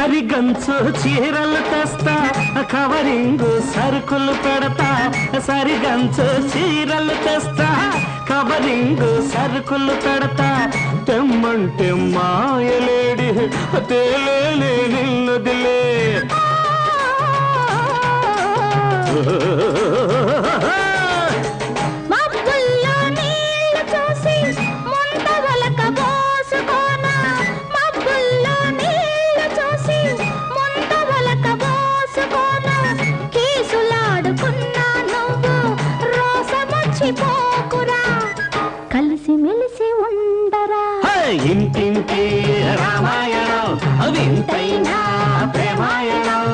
సరిగంచు చీరలు తెస్తా కవరింగు సరుకులు పెడతా సరిగంచు చీరలు తెస్తా కవరింగు సరుకులు పెడతా తెమ్మంటే మాయలేడి తేలేలే నిన్నదిలే కలిసి మెలిసి ఉండరా ఇంటింటి రామాయణం వింతైనా ప్రేమాయణం